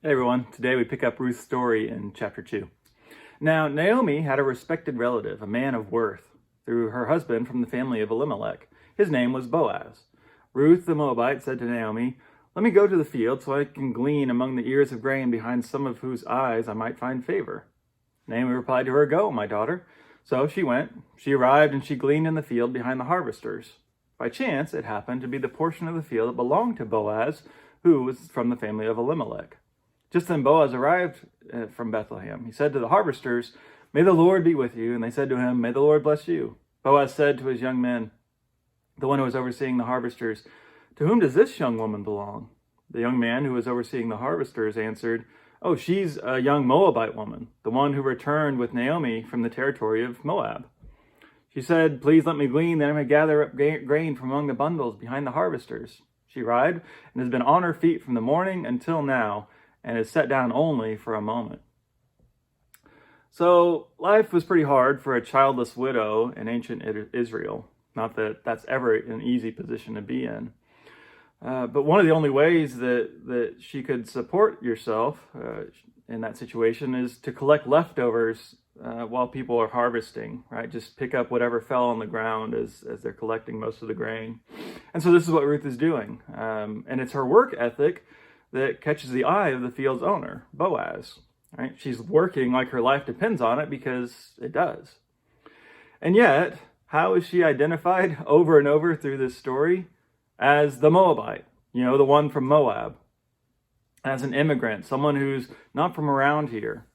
Hey everyone, today we pick up Ruth's story in chapter 2. Now, Naomi had a respected relative, a man of worth, through her husband from the family of Elimelech. His name was Boaz. Ruth the Moabite said to Naomi, "Let me go to the field so I can glean among the ears of grain behind some of whose eyes I might find favor." Naomi replied to her, "Go, my daughter." So she went. She arrived and she gleaned in the field behind the harvesters. By chance, it happened to be the portion of the field that belonged to Boaz, who was from the family of Elimelech. Just then Boaz arrived from Bethlehem. He said to the harvesters, "May the Lord be with you." And they said to him, "May the Lord bless you." Boaz said to his young men, the one who was overseeing the harvesters, "To whom does this young woman belong?" The young man who was overseeing the harvesters answered, "Oh, she's a young Moabite woman, the one who returned with Naomi from the territory of Moab. She said, 'Please let me glean, that I may gather up grain from among the bundles behind the harvesters.' She arrived and has been on her feet from the morning until now, and is set down only for a moment." So life was pretty hard for a childless widow in ancient Israel. Not that that's ever an easy position to be in. But one of the only ways that she could support herself in that situation is to collect leftovers while people are harvesting, right? Just pick up whatever fell on the ground as they're collecting most of the grain. And so this is what Ruth is doing. And it's her work ethic that catches the eye of the field's owner, Boaz. Right? She's working like her life depends on it because it does. And yet, how is she identified over and over through this story? As the Moabite, the one from Moab. As an immigrant, someone who's not from around here.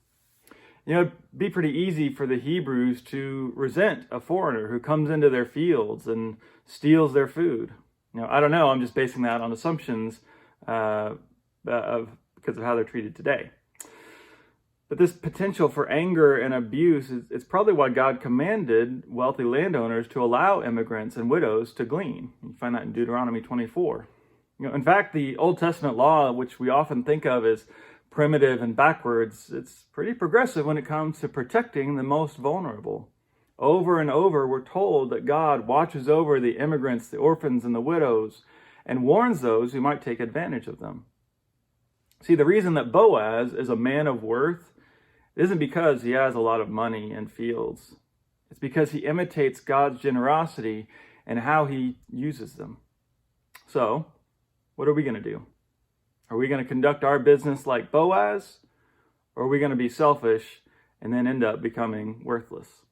It'd be pretty easy for the Hebrews to resent a foreigner who comes into their fields and steals their food. I don't know, I'm just basing that on assumptions because of how they're treated today. But this potential for anger and abuse is probably why God commanded wealthy landowners to allow immigrants and widows to glean. You find that in Deuteronomy 24. In fact, the Old Testament law, which we often think of as primitive and backwards, it's pretty progressive when it comes to protecting the most vulnerable. Over and over, we're told that God watches over the immigrants, the orphans, and the widows, and warns those who might take advantage of them. See, the reason that Boaz is a man of worth isn't because he has a lot of money and fields. It's because he imitates God's generosity and how he uses them. So, what are we going to do? Are we going to conduct our business like Boaz? Or are we going to be selfish and then end up becoming worthless?